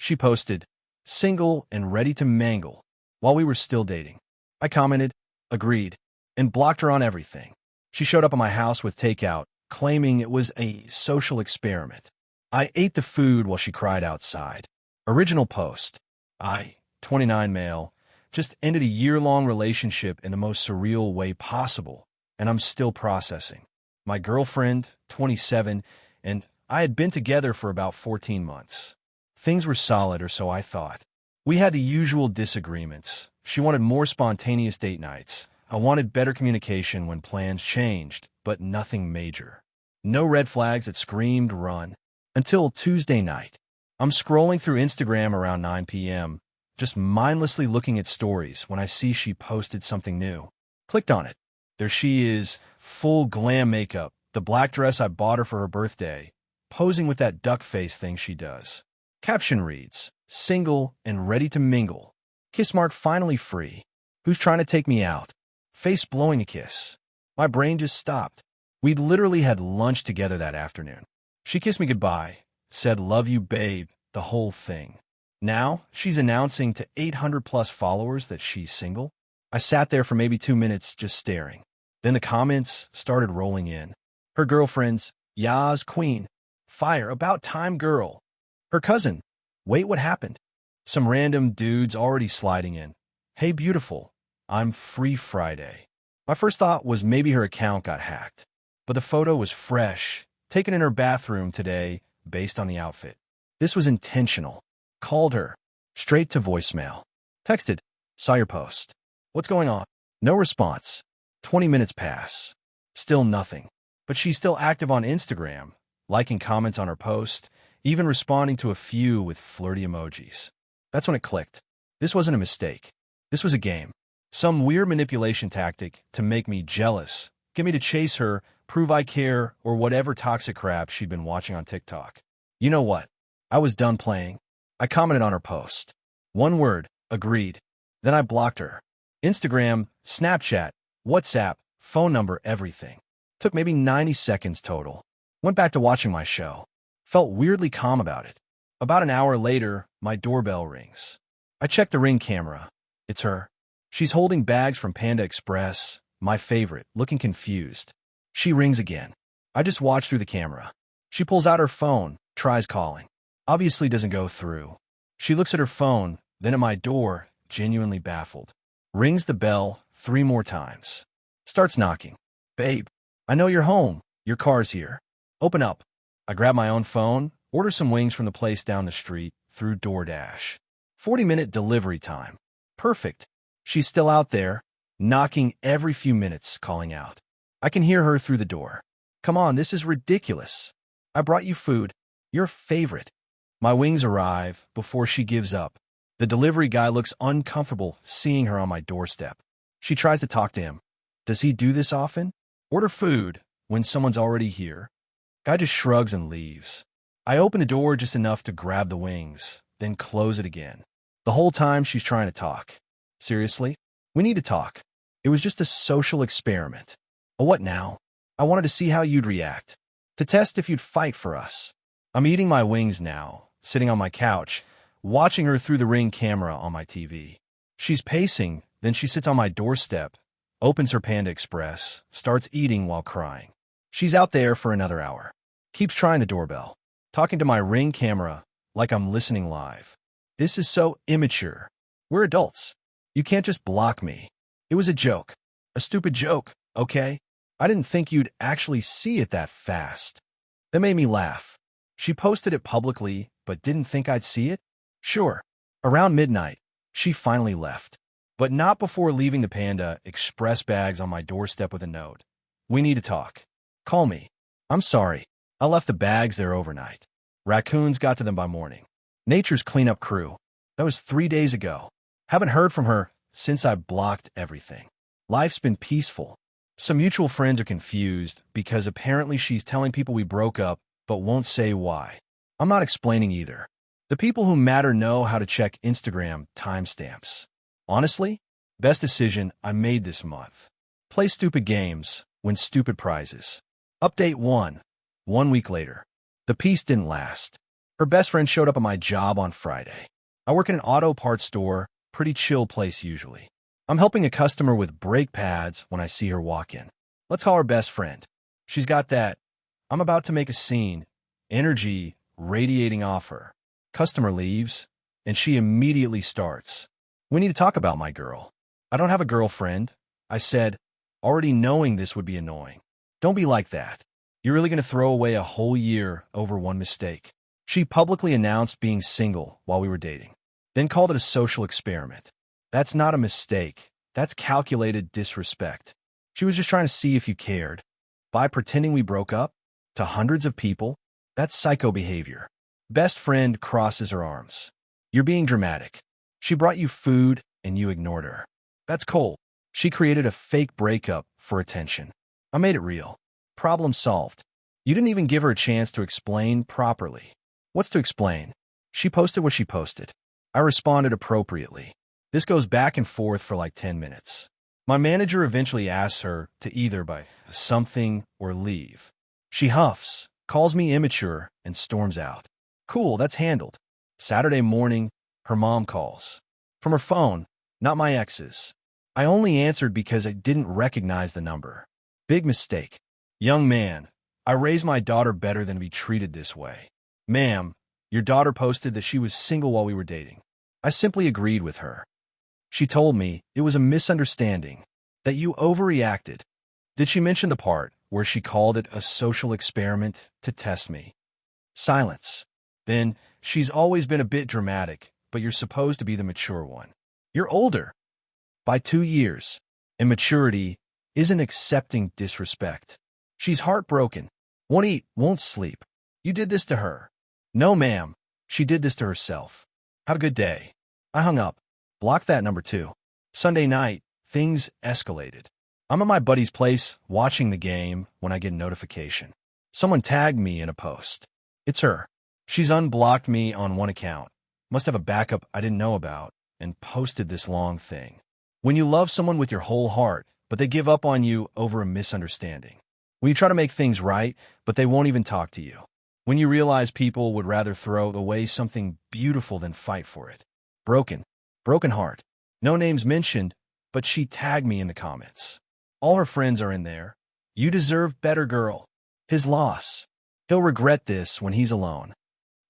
She posted, "Single and ready to mangle," while we were still dating. I commented, agreed, and blocked her on everything. She showed up at my house with Takeout, claiming it was a social experiment. I ate the food while she cried outside. Original post. I, 29 male, just ended a year-long relationship in the most surreal way possible, and I'm still processing. My girlfriend, 27, and I had been together for about 14 months. Things were solid, or so I thought. We had the usual disagreements. She wanted more spontaneous date nights. I wanted better communication when plans changed, but nothing major. No red flags that screamed run. Until Tuesday night. I'm scrolling through Instagram around 9 p.m., just mindlessly looking at stories when I see she posted something new. Clicked on it. There she is, full glam makeup, the black dress I bought her for her birthday, posing with that duck face thing she does. Caption reads, "Single and ready to mingle. Kiss mark finally free. Who's trying to take me out?" Face blowing a kiss. My brain just stopped. We'd literally had lunch together that afternoon. She kissed me goodbye, said "love you, babe," the whole thing. Now, she's announcing to 800-plus followers that she's single. I sat there for maybe 2 minutes just staring. Then the comments started rolling in. Her girlfriends, "Yas, queen." Fire, "about time, girl." Her cousin, "wait, what happened?" Some random dudes already sliding in. "Hey, beautiful, I'm free Friday." My first thought was maybe her account got hacked. But the photo was fresh, taken in her bathroom today, based on the outfit. This was intentional. Called her. Straight to voicemail. Texted, "Saw your post. What's going on?" No response. 20 minutes pass. Still nothing. But she's still active on Instagram, liking comments on her post, even responding to a few with flirty emojis. That's when it clicked. This wasn't a mistake. This was a game. Some weird manipulation tactic to make me jealous, get me to chase her, prove I care, or whatever toxic crap she'd been watching on TikTok. You know what? I was done playing. I commented on her post. One word, agreed. Then I blocked her. Instagram, Snapchat, WhatsApp, phone number, everything. Took maybe 90 seconds total. Went back to watching my show. Felt weirdly calm about it. About an hour later, my doorbell rings. I check the Ring camera. It's her. She's holding bags from Panda Express, my favorite, looking confused. She rings again. I just watch through the camera. She pulls out her phone, tries calling. Obviously doesn't go through. She looks at her phone, then at my door, genuinely baffled. Rings the bell 3 more times. Starts knocking. "Babe, I know you're home. Your car's here. Open up." I grab my own phone, order some wings from the place down the street through DoorDash. 40-minute delivery time. Perfect. She's still out there, knocking every few minutes, calling out. I can hear her through the door. "Come on, this is ridiculous. I brought you food. Your favorite." My wings arrive before she gives up. The delivery guy looks uncomfortable seeing her on my doorstep. She tries to talk to him. Does he do this often? Order food when someone's already here? Guy just shrugs and leaves. I open the door just enough to grab the wings, then close it again. The whole time she's trying to talk. Seriously? We need to talk. It was just a social experiment. A what now? I wanted to see how you'd react. To test if you'd fight for us. I'm eating my wings now, sitting on my couch, watching her through the Ring camera on my TV. She's pacing, then she sits on my doorstep, opens her Panda Express, starts eating while crying. She's out there for another hour. Keeps trying the doorbell. Talking to my Ring camera like I'm listening live. This is so immature. We're adults. You can't just block me. It was a joke. A stupid joke, okay? I didn't think you'd actually see it that fast. That made me laugh. She posted it publicly, but didn't think I'd see it? Sure. Around midnight, she finally left. But not before leaving the Panda Express bags on my doorstep with a note. "We need to talk. Call me." I'm sorry. I left the bags there overnight. Raccoons got to them by morning. Nature's cleanup crew. That was 3 days ago. Haven't heard from her since I blocked everything. Life's been peaceful. Some mutual friends are confused because apparently she's telling people we broke up but won't say why. I'm not explaining either. The people who matter know how to check Instagram timestamps. Honestly, best decision I made this month. Play stupid games, win stupid prizes. Update 1. 1 week later. The peace didn't last. Her best friend showed up at my job on Friday. I work in an auto parts store, pretty chill place usually. I'm helping a customer with brake pads when I see her walk in. Let's call her best friend. She's got that, I'm about to make a scene, energy radiating off her. Customer leaves, and she immediately starts. We need to talk about my girl. I don't have a girlfriend, I said, already knowing this would be annoying. Don't be like that. You're really going to throw away a whole year over one mistake. She publicly announced being single while we were dating, then called it a social experiment. That's not a mistake. That's calculated disrespect. She was just trying to see if you cared. By pretending we broke up to hundreds of people, that's psycho behavior. Best friend crosses her arms. You're being dramatic. She brought you food and you ignored her. That's cold. She created a fake breakup for attention. I made it real. Problem solved. You didn't even give her a chance to explain properly. What's to explain? She posted what she posted. I responded appropriately. This goes back and forth for like 10 minutes. My manager eventually asks her to either buy something or leave. She huffs, calls me immature, and storms out. Cool, that's handled. Saturday morning, her mom calls. From her phone, not my ex's. I only answered because I didn't recognize the number. Big mistake. Young man, I raised my daughter better than to be treated this way. Ma'am, your daughter posted that she was single while we were dating. I simply agreed with her. She told me it was a misunderstanding, that you overreacted. Did she mention the part where she called it a social experiment to test me? Silence. Then, she's always been a bit dramatic, but you're supposed to be the mature one. You're older. By 2 years. Immaturity isn't accepting disrespect. She's heartbroken. Won't eat, won't sleep. You did this to her. No, ma'am. She did this to herself. Have a good day. I hung up. Blocked that number too. Sunday night, things escalated. I'm at my buddy's place watching the game when I get a notification. Someone tagged me in a post. It's her. She's unblocked me on one account. Must have a backup I didn't know about and posted this long thing. When you love someone with your whole heart, but they give up on you over a misunderstanding. When you try to make things right, but they won't even talk to you. When you realize people would rather throw away something beautiful than fight for it. Broken heart. No names mentioned, but she tagged me in the comments. All her friends are in there. You deserve better, girl. His loss. He'll regret this when he's alone.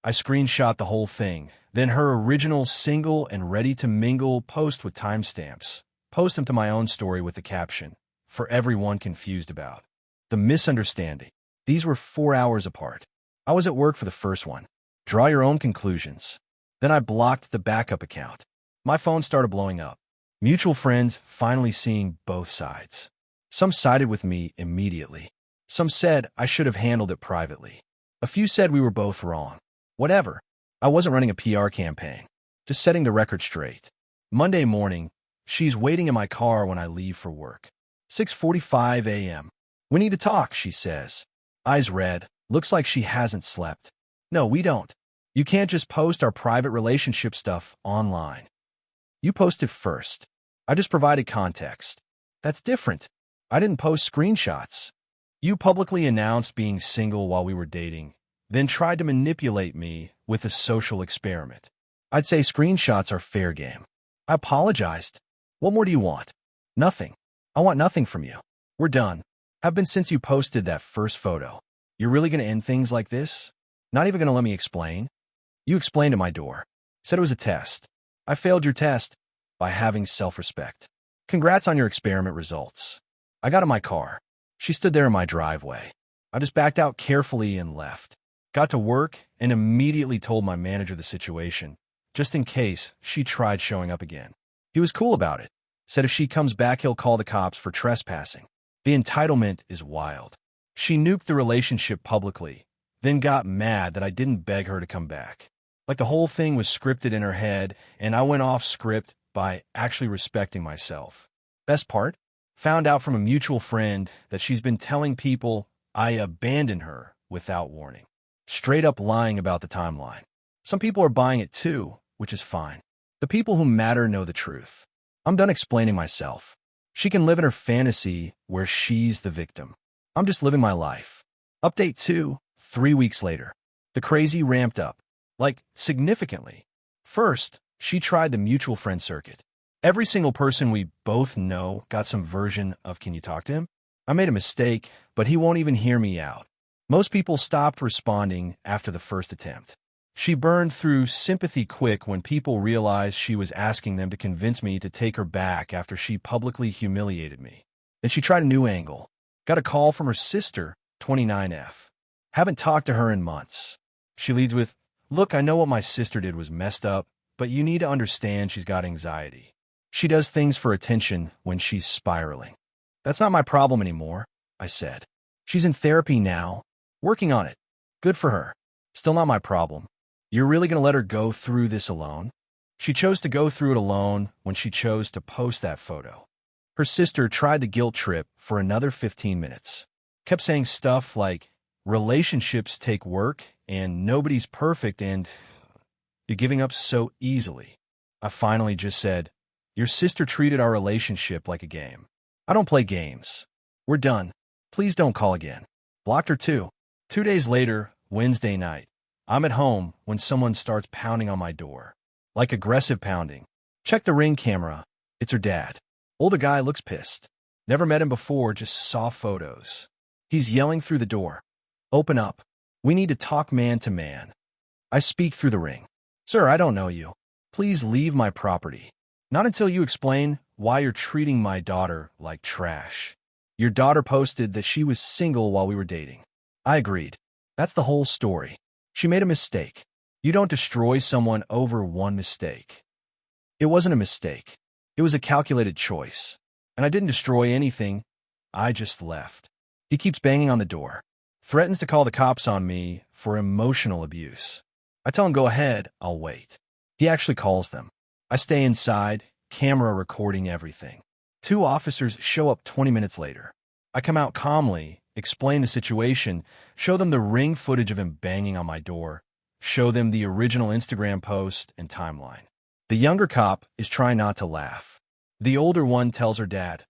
I screenshot the whole thing, then her original single and ready to mingle post with timestamps. Post them to my own story with the caption, for everyone confused about. The misunderstanding. These were 4 hours apart. I was at work for the first one. Draw your own conclusions. Then I blocked the backup account. My phone started blowing up. Mutual friends finally seeing both sides. Some sided with me immediately. Some said I should have handled it privately. A few said we were both wrong. Whatever. I wasn't running a PR campaign. Just setting the record straight. Monday morning, she's waiting in my car when I leave for work. 6:45 a.m. We need to talk, she says. Eyes red. Looks like she hasn't slept. No, we don't. You can't just post our private relationship stuff online. You posted first. I just provided context. That's different. I didn't post screenshots. You publicly announced being single while we were dating, then tried to manipulate me with a social experiment. I'd say screenshots are fair game. I apologized. What more do you want? Nothing. I want nothing from you. We're done. Have been since you posted that first photo. You're really going to end things like this? Not even going to let me explain? You explained at my door. Said it was a test. I failed your test by having self-respect. Congrats on your experiment results. I got in my car. She stood there in my driveway. I just backed out carefully and left. Got to work and immediately told my manager the situation, just in case she tried showing up again. He was cool about it. Said if she comes back, he'll call the cops for trespassing. The entitlement is wild. She nuked the relationship publicly, then got mad that I didn't beg her to come back. Like the whole thing was scripted in her head, and I went off script by actually respecting myself. Best part? Found out from a mutual friend that she's been telling people I abandoned her without warning. Straight up lying about the timeline. Some people are buying it too, which is fine. The people who matter know the truth. I'm done explaining myself. She can live in her fantasy where she's the victim. I'm just living my life. Update 2, 3 weeks later. The crazy ramped up. Like, significantly. First, she tried the mutual friend circuit. Every single person we both know got some version of "Can you talk to him?" I made a mistake, but he won't even hear me out. Most people stopped responding after the first attempt. She burned through sympathy quick when people realized she was asking them to convince me to take her back after she publicly humiliated me. Then she tried a new angle. Got a call from her sister, 29F. Haven't talked to her in months. She leads with, "Look, I know what my sister did was messed up, but you need to understand she's got anxiety. She does things for attention when she's spiraling." "That's not my problem anymore," I said. "She's in therapy now, working on it. Good for her. Still not my problem. You're really going to let her go through this alone?" She chose to go through it alone when she chose to post that photo. Her sister tried the guilt trip for another 15 minutes. Kept saying stuff like, "Relationships take work, and nobody's perfect, and you're giving up so easily." I finally just said, "Your sister treated our relationship like a game. I don't play games. We're done. Please don't call again." Blocked her too. 2 days later, Wednesday night, I'm at home when someone starts pounding on my door. Like aggressive pounding. Check the Ring camera. It's her dad. Older guy, looks pissed. Never met him before, just saw photos. He's yelling through the door, "Open up. We need to talk man to man." I speak through the Ring. "Sir, I don't know you. Please leave my property. Not until you explain why you're treating my daughter like trash. Your daughter posted that she was single while we were dating." I agreed. That's the whole story. She made a mistake. You don't destroy someone over one mistake. It wasn't a mistake. It was a calculated choice. And I didn't destroy anything. I just left. He keeps banging on the door. Threatens to call the cops on me for emotional abuse. I tell him go ahead, I'll wait. He actually calls them. I stay inside, camera recording everything. 2 officers show up 20 minutes later. I come out calmly, explain the situation, show them the Ring footage of him banging on my door, show them the original Instagram post and timeline. The younger cop is trying not to laugh. The older one tells her dad,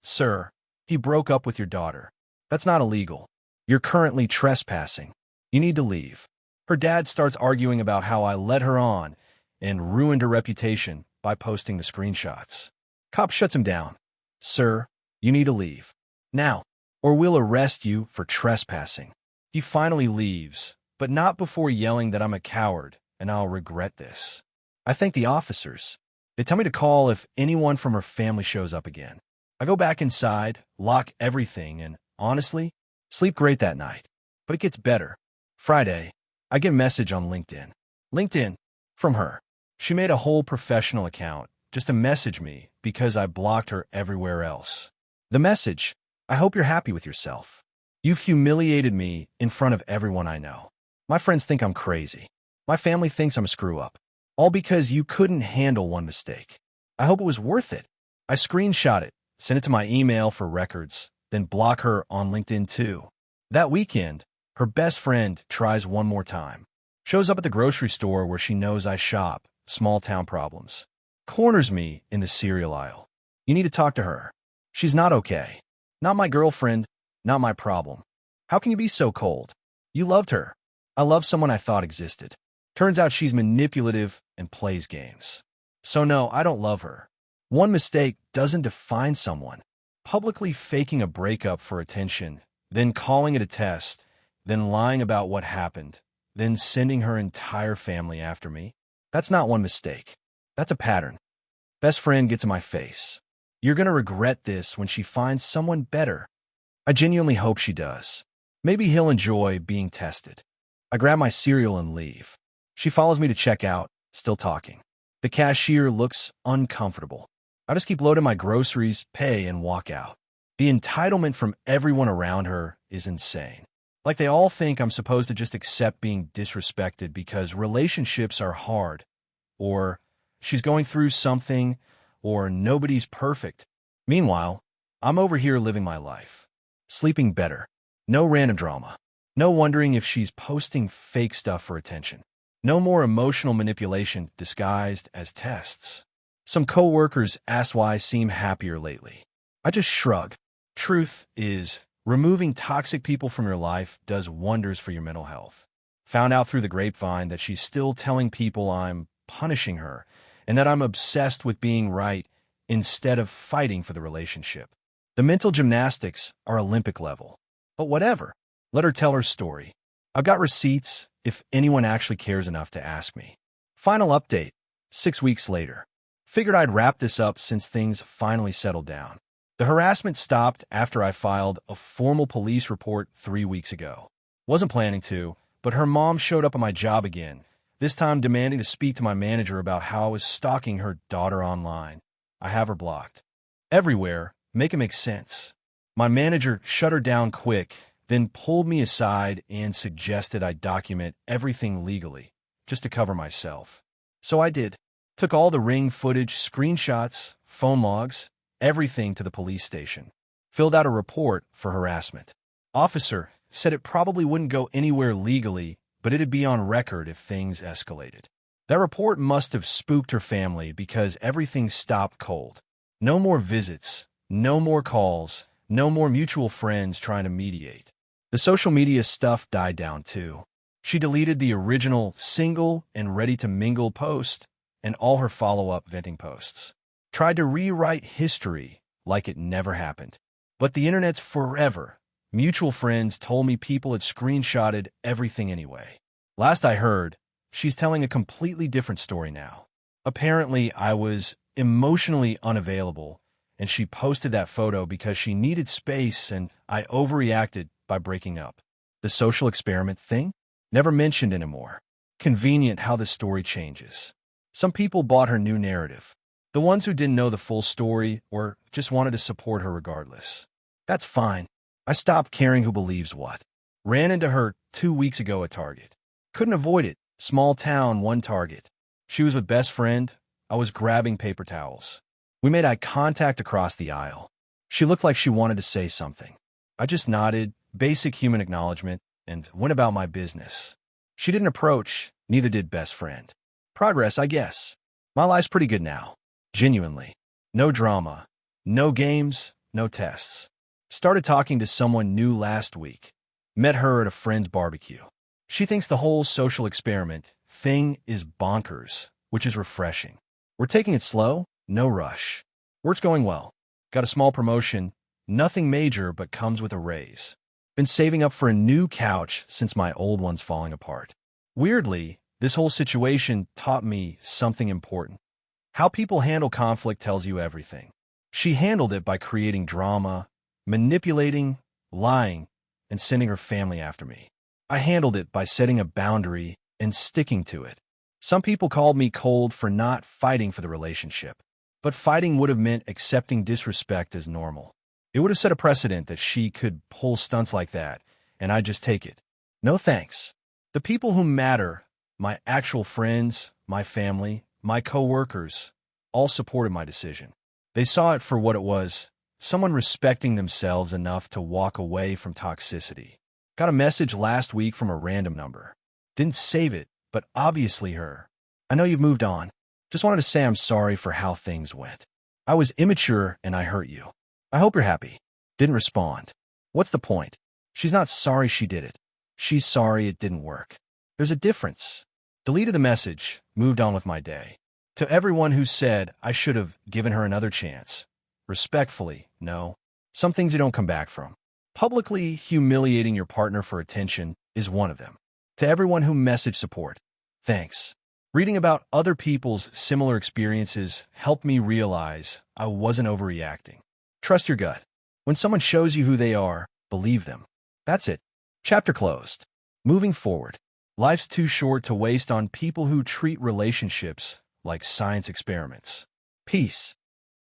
"Sir, he broke up with your daughter. That's not illegal. You're currently trespassing. You need to leave." Her dad starts arguing about how I led her on and ruined her reputation by posting the screenshots. Cop shuts him down. "Sir, you need to leave. Now, or we'll arrest you for trespassing." He finally leaves, but not before yelling that I'm a coward and I'll regret this. I thank the officers. They tell me to call if anyone from her family shows up again. I go back inside, lock everything, and honestly, sleep great that night. But it gets better. Friday, I get a message on LinkedIn. LinkedIn, from her. She made a whole professional account just to message me because I blocked her everywhere else. The message: "I hope you're happy with yourself. You've humiliated me in front of everyone I know. My friends think I'm crazy. My family thinks I'm a screw-up. All because you couldn't handle one mistake. I hope it was worth it." I screenshot it, send it to my email for records, then block her on LinkedIn too. That weekend, her best friend tries one more time. Shows up at the grocery store where she knows I shop, small town problems. Corners me in the cereal aisle. "You need to talk to her. She's not okay. Not my girlfriend, not my problem. How can you be so cold? You loved her." I love someone I thought existed. Turns out she's manipulative and plays games. So no, I don't love her. One mistake doesn't define someone. Publicly faking a breakup for attention, then calling it a test, then lying about what happened, then sending her entire family after me. That's not one mistake. That's a pattern. Best friend gets in my face. "You're going to regret this when she finds someone better." I genuinely hope she does. Maybe he'll enjoy being tested. I grab my cereal and leave. She follows me to check out, still talking. The cashier looks uncomfortable. I just keep loading my groceries, pay, and walk out. The entitlement from everyone around her is insane. Like they all think I'm supposed to just accept being disrespected because relationships are hard, or she's going through something, or nobody's perfect. Meanwhile, I'm over here living my life. Sleeping better. No random drama. No wondering if she's posting fake stuff for attention. No more emotional manipulation disguised as tests. Some coworkers ask why I seem happier lately. I just shrug. Truth is, removing toxic people from your life does wonders for your mental health. Found out through the grapevine that she's still telling people I'm punishing her and that I'm obsessed with being right instead of fighting for the relationship. The mental gymnastics are Olympic level. But whatever. Let her tell her story. I've got receipts if anyone actually cares enough to ask me. Final update, 6 weeks later. Figured I'd wrap this up since things finally settled down. The harassment stopped after I filed a formal police report 3 weeks ago. Wasn't planning to, but her mom showed up at my job again, this time demanding to speak to my manager about how I was stalking her daughter online. I have her blocked. Everywhere, make it make sense. My manager shut her down quick, then pulled me aside and suggested I document everything legally, just to cover myself. So I did. Took all the ring footage, screenshots, phone logs, everything to the police station. Filled out a report for harassment. Officer said it probably wouldn't go anywhere legally, but it'd be on record if things escalated. That report must have spooked her family because everything stopped cold. No more visits, no more calls, no more mutual friends trying to mediate. The social media stuff died down too. She deleted the original single and ready to mingle post and all her follow-up venting posts. Tried to rewrite history like it never happened. But the internet's forever. Mutual friends told me people had screenshotted everything anyway. Last I heard, she's telling a completely different story now. Apparently, I was emotionally unavailable, and she posted that photo because she needed space and I overreacted by breaking up. The social experiment thing? Never mentioned anymore. Convenient how the story changes. Some people bought her new narrative. The ones who didn't know the full story or just wanted to support her regardless. That's fine. I stopped caring who believes what. Ran into her 2 weeks ago at Target. Couldn't avoid it. Small town, one Target. She was with best friend. I was grabbing paper towels. We made eye contact across the aisle. She looked like she wanted to say something. I just nodded, basic human acknowledgement, and went about my business. She didn't approach, neither did best friend. Progress, I guess. My life's pretty good now. Genuinely. No drama. No games, no tests. Started talking to someone new last week. Met her at a friend's barbecue. She thinks the whole social experiment thing is bonkers, which is refreshing. We're taking it slow, no rush. Work's going well. Got a small promotion, nothing major but comes with a raise. Been saving up for a new couch since my old one's falling apart. Weirdly, this whole situation taught me something important. How people handle conflict tells you everything. She handled it by creating drama, manipulating, lying, and sending her family after me. I handled it by setting a boundary and sticking to it. Some people called me cold for not fighting for the relationship, but fighting would have meant accepting disrespect as normal. It would have set a precedent that she could pull stunts like that, and I'd just take it. No thanks. The people who matter, my actual friends, my family, my co-workers, all supported my decision. They saw it for what it was, someone respecting themselves enough to walk away from toxicity. Got a message last week from a random number. Didn't save it, but obviously her. I know you've moved on. Just wanted to say I'm sorry for how things went. I was immature and I hurt you. I hope you're happy. Didn't respond. What's the point? She's not sorry she did it. She's sorry it didn't work. There's a difference. Deleted the message, moved on with my day. To everyone who said I should have given her another chance. Respectfully, no. Some things you don't come back from. Publicly humiliating your partner for attention is one of them. To everyone who messaged support, thanks. Reading about other people's similar experiences helped me realize I wasn't overreacting. Trust your gut. When someone shows you who they are, believe them. That's it. Chapter closed. Moving forward. Life's too short to waste on people who treat relationships like science experiments. Peace.